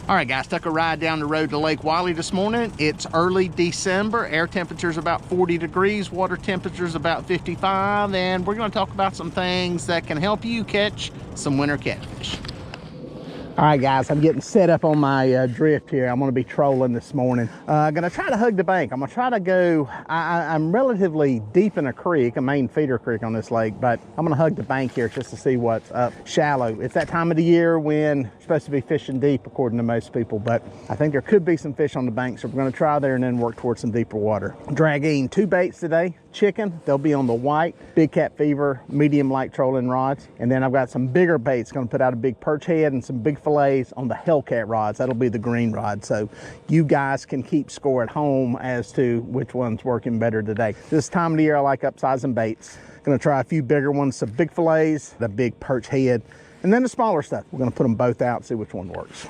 All right, guys, took a ride down the road to Lake Wiley this morning. It's early December. Air temperature's about 40 degrees. Water temperature's about 55. And we're going to talk about some things that can help you catch some winter catfish. All right, guys, I'm getting set up on my drift here. I'm going to be trolling this morning. I'm going to try to hug the bank. I'm going to try to go, I'm relatively deep in a creek, a main feeder creek on this lake, but I'm going to hug the bank here just to see what's up. Shallow. It's that time of the year when you're supposed to be fishing deep, according to most people, but I think there could be some fish on the bank, so we're going to try there and then work towards some deeper water. Dragging 2 baits today. Chicken, they'll be on the white, big cat fever, medium light trolling rods. And then I've got some bigger baits, gonna put out a big perch head and some big fillets on the Hellcat rods. That'll be the green rod. So you guys can keep score at home as to which one's working better today. This time of the year, I like upsizing baits. Gonna try a few bigger ones, some big fillets, the big perch head, and then the smaller stuff. We're gonna put them both out and see which one works.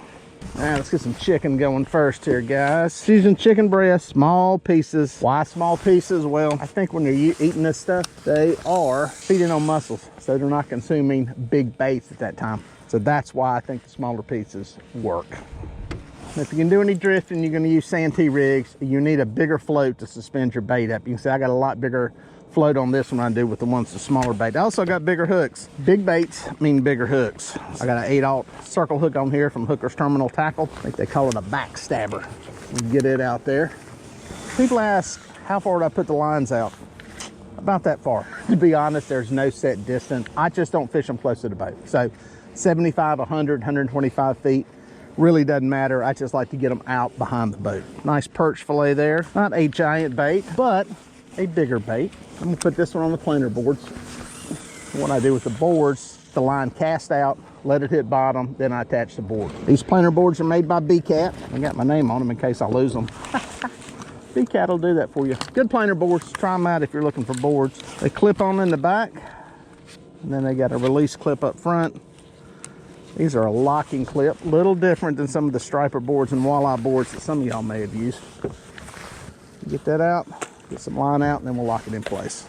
All right, let's get some chicken going first here, guys. Using chicken breast, small pieces. Why small pieces? Well, I think when they're eating this stuff, they are feeding on mussels, so they're not consuming big baits at that time. So that's why I think the smaller pieces work. If you can do any drifting, you're gonna use Santee rigs. You need a bigger float to suspend your bait up. You can see I got a lot bigger float on this one I do with the ones the smaller bait. I also got bigger hooks. Big baits mean bigger hooks. I got an 8/0 circle hook on here from Hooker's Terminal Tackle. I think they call it a backstabber. Get it out there. People ask, how far would I put the lines out? About that far. To be honest, there's no set distance. I just don't fish them close to the boat. So 75, 100, 125 feet. Really doesn't matter. I just like to get them out behind the boat. Nice perch fillet there. Not a giant bait, but a bigger bait. I'm gonna put this one on the planer boards. What I do with the boards, the line cast out, let it hit bottom, then I attach the board. These planer boards are made by B-Cat. I got my name on them in case I lose them. B-Cat will do that for you. Good planer boards. Try them out if you're looking for boards. They clip on in the back, and then they got a release clip up front. These are a locking clip, little different than some of the striper boards and walleye boards that some of y'all may have used. Get that out. Get some line out, and then we'll lock it in place.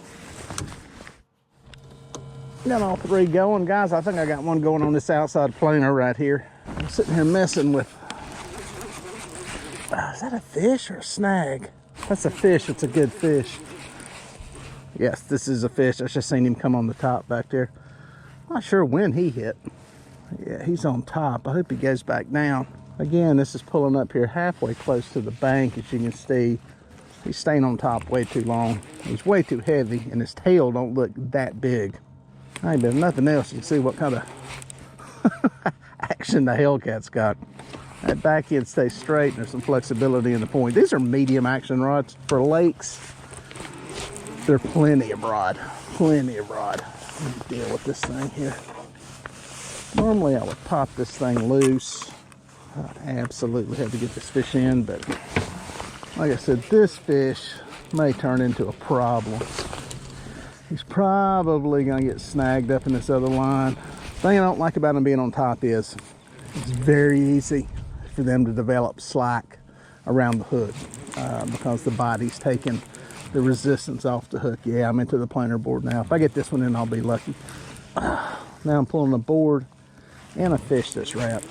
Got all 3 going, guys. I think I got one going on this outside planer right here. I'm sitting here messing with, is that a fish or a snag? That's a fish. It's a good fish. Yes, this is a fish. I just seen him come on the top back there. Not sure when he hit. Yeah, he's on top. I hope he goes back down. Again, this is pulling up here halfway close to the bank, as you can see. He's staying on top way too long. He's way too heavy, and his tail don't look that big. I ain't been nothing else. You can see what kind of action the Hellcat's got. That back end stays straight, and there's some flexibility in the point. These are medium action rods for lakes. They're plenty of rod. Plenty of rod. Let me deal with this thing here. Normally I would pop this thing loose. I absolutely have to get this fish in, but like I said, this fish may turn into a problem. He's probably gonna get snagged up in this other line. The thing I don't like about him being on top is it's very easy for them to develop slack around the hook because the body's taking the resistance off the hook. Yeah, I'm into the planer board now. If I get this one in, I'll be lucky. Now I'm pulling a board and a fish that's wrapped.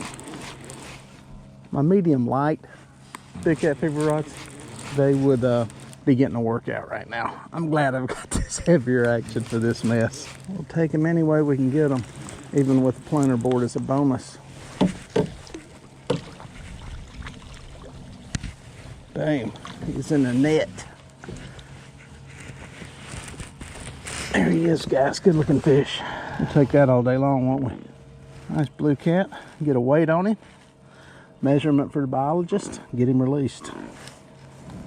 My medium light big cat fever rods, they would be getting a workout right now. I'm glad I've got this heavier action for this mess. We'll take them any way we can get them, even with the planer board as a bonus. Bam, he's in the net. There he is, guys. Good looking fish. We'll take that all day long, won't we? Nice blue cat. Get a weight on him. Measurement for the biologist. Get him released.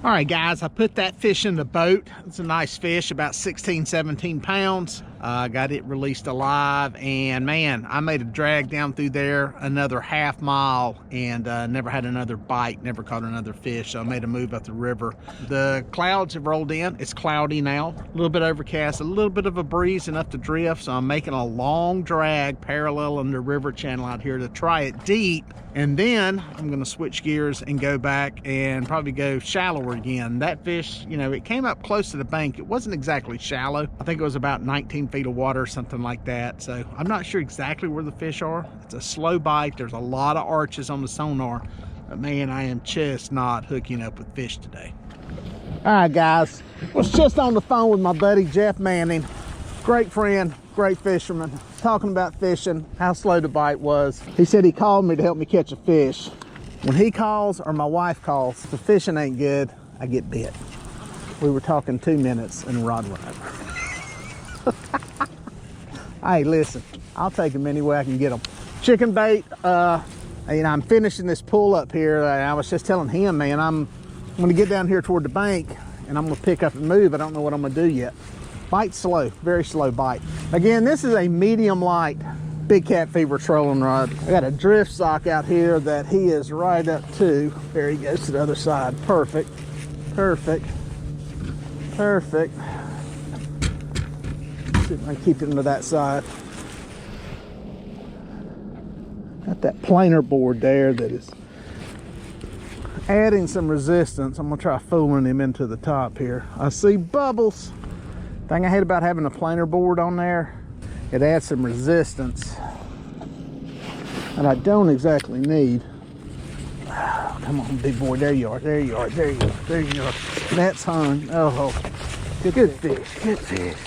All right, guys, I put that fish in the boat. It's a nice fish, about 16, 17 pounds. Got it released alive, and man, I made a drag down through there another half mile and never had another bite, never caught another fish. So I made a move up the river. The clouds have rolled in. It's cloudy now, a little bit overcast, a little bit of a breeze, enough to drift. So I'm making a long drag paralleling the river channel out here to try it deep. And then I'm gonna switch gears and go back and probably go shallower again. That fish, you know, it came up close to the bank. It wasn't exactly shallow. I think it was about 19 feet of water, something like that. So I'm not sure exactly where the fish are. It's a slow bite. There's a lot of arches on the sonar. But man, I am just not hooking up with fish today. All right, guys. Was just on the phone with my buddy Jeff Manning. Great friend, great fisherman. Talking about fishing, how slow the bite was. He said he called me to help me catch a fish. When he calls or my wife calls, if the fishing ain't good, I get bit. We were talking 2 minutes and the rod went over. Hey, listen, I'll take them any way I can get them. Chicken bait, I'm finishing this pull up here. I was just telling him, man, I'm gonna get down here toward the bank and I'm gonna pick up and move. I don't know what I'm gonna do yet. Bite slow, very slow bite. Again, this is a medium light big cat fever trolling rod. I got a drift sock out here that he is right up to. There he goes to the other side. Perfect, perfect, perfect. See if I can keep him to that side. Got that planer board there that is adding some resistance. I'm gonna try fooling him into the top here. I see bubbles. Thing I hate about having a planer board on there, it adds some resistance that I don't exactly need. Oh, come on, big boy. There you are. There you are. There you are. There you are. That's hung. Oh, good fish. Good fish.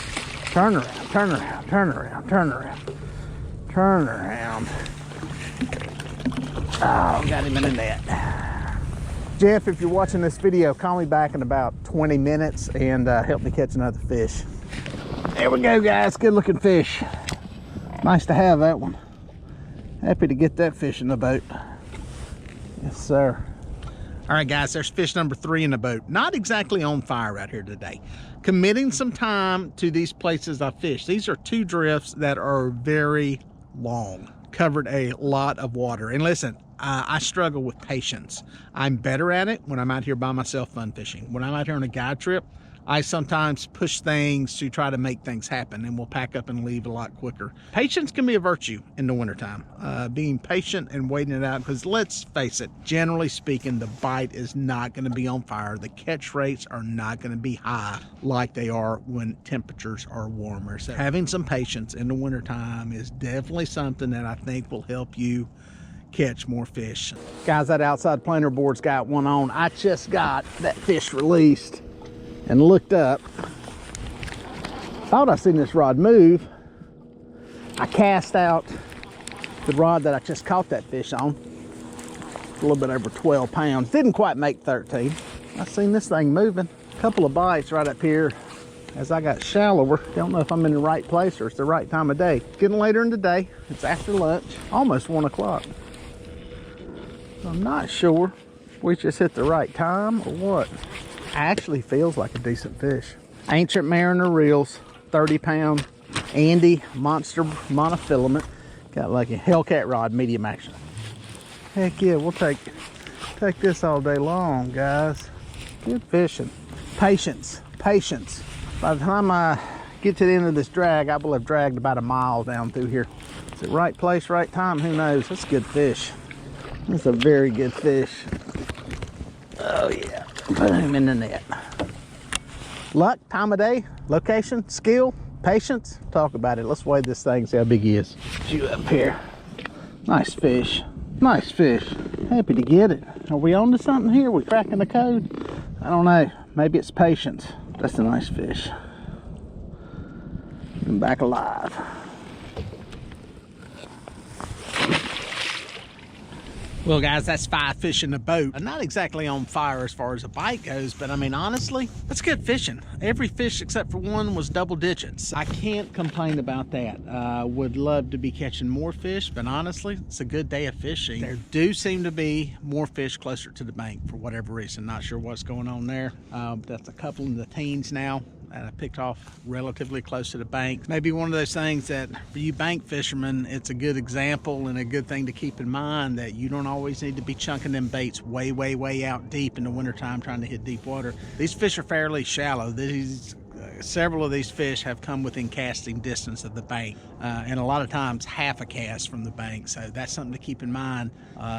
Turn around. Turn around. Turn around. Turn around. Turn around. Oh, got him in the net. Jeff, if you're watching this video, call me back in about 20 minutes and help me catch another fish. There we go, guys. Good looking fish. Nice to have that one. Happy to get that fish in the boat. Yes, sir. All right, guys, there's fish number 3 in the boat. Not exactly on fire right here today. Committing some time to these places I fish. These are 2 drifts that are very long. Covered a lot of water. And listen, I struggle with patience. I'm better at it when I'm out here by myself fun fishing. When I'm out here on a guide trip, I sometimes push things to try to make things happen, and we'll pack up and leave a lot quicker. Patience can be a virtue in the wintertime. Being patient and waiting it out, because let's face it, generally speaking, the bite is not going to be on fire. The catch rates are not going to be high like they are when temperatures are warmer. So having some patience in the wintertime is definitely something that I think will help you catch more fish. Guys, that outside planer board's got one on. I just got that fish released and looked up. Thought I seen this rod move. I cast out the rod that I just caught that fish on. It's a little bit over 12 pounds. Didn't quite make 13. I seen this thing moving. A couple of bites right up here as I got shallower. Don't know if I'm in the right place or it's the right time of day. It's getting later in the day. It's after lunch, almost 1 o'clock. I'm not sure if we just hit the right time or what. Actually feels like a decent fish. Ancient Mariner reels, 30-pound Andy monster monofilament. Got like a Hellcat rod, medium action. Heck yeah, we'll take this all day long, guys. Good fishing. Patience, patience. By the time I get to the end of this drag, I will have dragged about a mile down through here. Is it right place, right time? Who knows? That's good fish. That's a very good fish. Oh yeah, put him in the net. Luck, time of day, location, skill, patience. Talk about it. Let's weigh this thing, see how big he is. You up here. Nice fish. Nice fish. Happy to get it. Are we on to something here? Are we cracking the code? I don't know. Maybe it's patience. That's a nice fish. Get him back alive. Well, guys, that's 5 fish in the boat. Not exactly on fire as far as a bite goes, but I mean, honestly, that's good fishing. Every fish except for one was double digits. I can't complain about that. Would love to be catching more fish, but honestly, it's a good day of fishing. There do seem to be more fish closer to the bank for whatever reason. Not sure what's going on there. But that's a couple in the teens now. I picked off relatively close to the bank. Maybe one of those things that for you bank fishermen, it's a good example and a good thing to keep in mind that you don't always need to be chunking them baits way out deep in the wintertime trying to hit deep water. These fish are fairly shallow. Several of these fish have come within casting distance of the bank, and a lot of times half a cast from the bank. So that's something to keep in mind.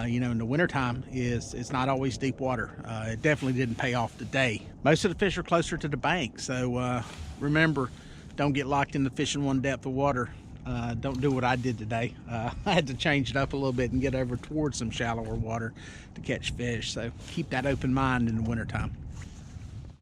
You know, in the wintertime, it's not always deep water. It definitely didn't pay off today. Most of the fish are closer to the bank. So remember, don't get locked into fishing one depth of water. Don't do what I did today. I had to change it up a little bit and get over towards some shallower water to catch fish. So keep that open mind in the wintertime.